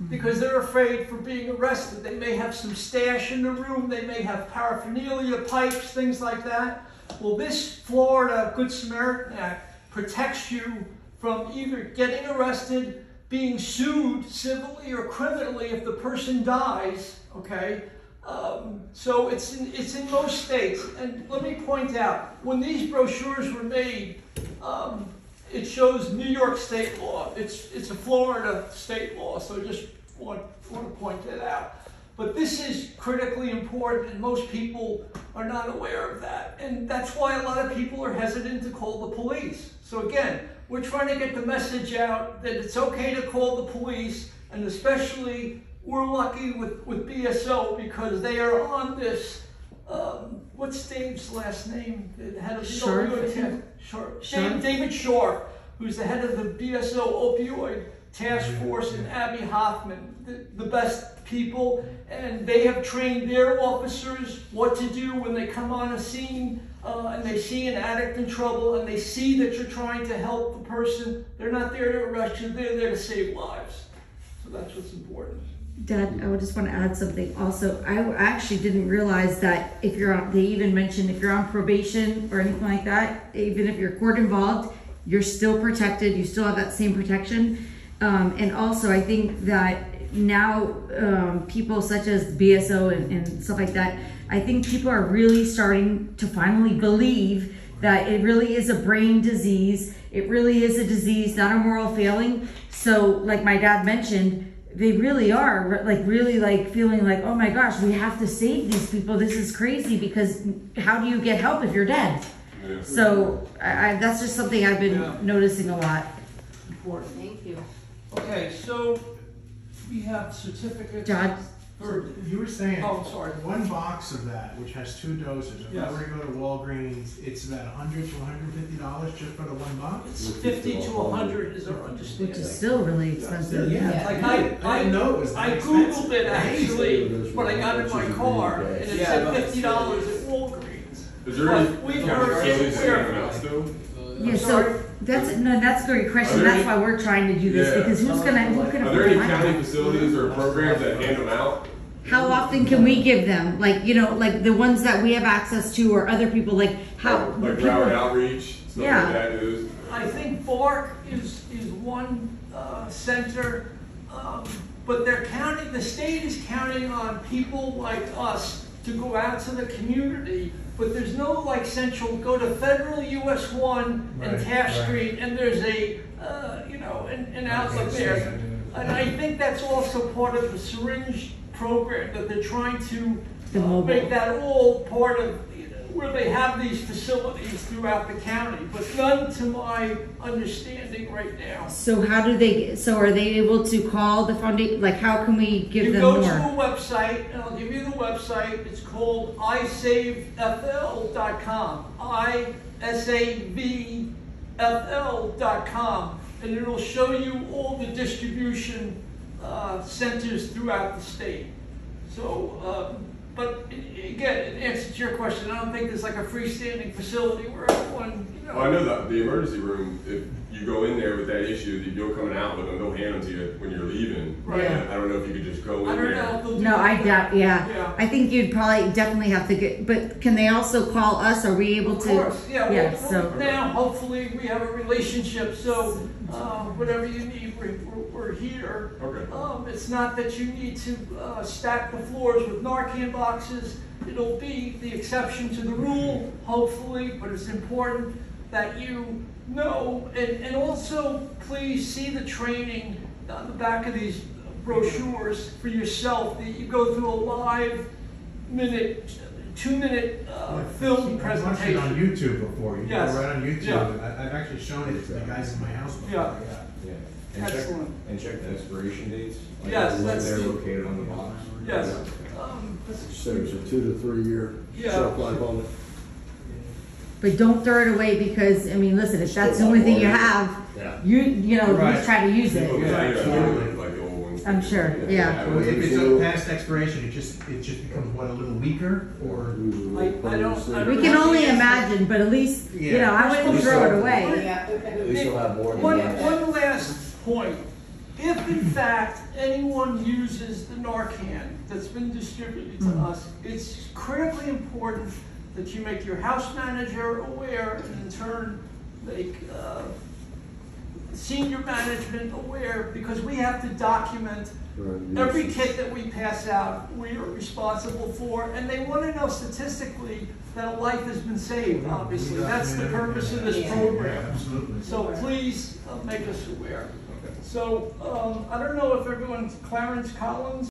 because they're afraid for being arrested. They may have some stash in the room, they may have paraphernalia, pipes, things like that. Well, this Florida Good Samaritan Act protects you from either getting arrested, being sued civilly or criminally if the person dies, okay? So it's in most states. And let me point out, when these brochures were made, it shows New York state law. It's a Florida state law, so I just want to point that out. But this is critically important, and most people are not aware of that. And that's why a lot of people are hesitant to call the police. So again, we're trying to get the message out that it's okay to call the police, and especially we're lucky with BSO because they are on this, what's Dave's last name? The head of the opioid David Shore, who's the head of the BSO opioid task force, and Abby Hoffman, the best people, and they have trained their officers what to do when they come on a scene and they see an addict in trouble and they see that you're trying to help the person. They're not there to arrest you, they're there to save lives. So that's what's important. Dad, I would just want to add something also. I actually didn't realize that if you're on, they even mentioned if you're on probation or anything like that, even if you're court involved, you're still protected, you still have that same protection. And also I think that now people such as BSO and stuff like that, I think people are really starting to finally believe that it really is a brain disease. It really is a disease, not a moral failing. So like my dad mentioned, they really are really feeling like, oh my gosh, we have to save these people. This is crazy, because how do you get help if you're dead? Yeah. So that's just something I've been noticing a lot. Important. Thank you. Okay, so we have certificates. John? You were saying, sorry. One box of that, which has 2 doses, if I were to go to Walgreens, it's about $100 to $150 just for the 1 box? It's 50 to 100 is our understanding. Which is still really expensive. Yeah. Like I didn't know it was that Googled it actually when I got in my car, and it said $50 at Walgreens. Is there any we've heard everywhere. Yeah, so that's a great question. That's why we're trying to do this, because who's gonna Are there any county facilities or programs that hand them out? How often can we give them? Like, you know, like the ones that we have access to, or other people, like how? Like Broward Outreach, stuff like that is. I think BARC is one center, but they're counting. The state is counting on people like us to go out to the community. But there's no like central, go to Federal US 1 and Taft Street, and there's a, an outlet there. And I think that's also part of the syringe program, that they're trying to make that all part of where they have these facilities throughout the county, but none to my understanding right now. So how do they, so are they able to call the foundation? Like how can we give them more? You go to a website, and I'll give you the website. It's called isavefl.com, isavefl.com, and it'll show you all the distribution centers throughout the state. So, but again, in answer to your question, I don't think there's like a freestanding facility where everyone, Well, I know that the emergency room, if you go in there with that issue, that you're coming out with them, they'll hand them to you when you're leaving. Right. Yeah. I don't know if you could just go in there. No, I doubt, yeah. I think you'd probably definitely have to get, but can they also call us? Are we able to? Of course, yeah. So now, hopefully, we have a relationship, so whatever you need, we're here. Okay. It's not that you need to stack the floors with Narcan boxes. It'll be the exception to the rule, hopefully, but it's important that you know, and also please see the training on the back of these brochures for yourself. That you go through a live 2-minute film presentation. I've watched it on YouTube before. You go right on YouTube. Yeah. I've actually shown it to the guys in my house before. Yeah. And excellent. Check the expiration dates. Like Yes, when that's they're located on the box. Yes. So it's a 2 to 3 year shelf life on it. But don't throw it away, because I mean, listen, if that's the only thing you have, you know, just try to use it. I'm sure. Yeah. So if it's up past expiration, it just becomes what, a little weaker, or I don't. We can only imagine, but at least I wouldn't throw it away. At least you'll have more than One last point. if in fact anyone uses the Narcan that's been distributed to us, it's critically important that you make your house manager aware, and in turn make senior management aware, because we have to document every kit that we pass out, we are responsible for, and they want to know statistically that a life has been saved, obviously. That's the purpose of this program. Absolutely. So please make us aware. So I don't know if everyone, Clarence Collins,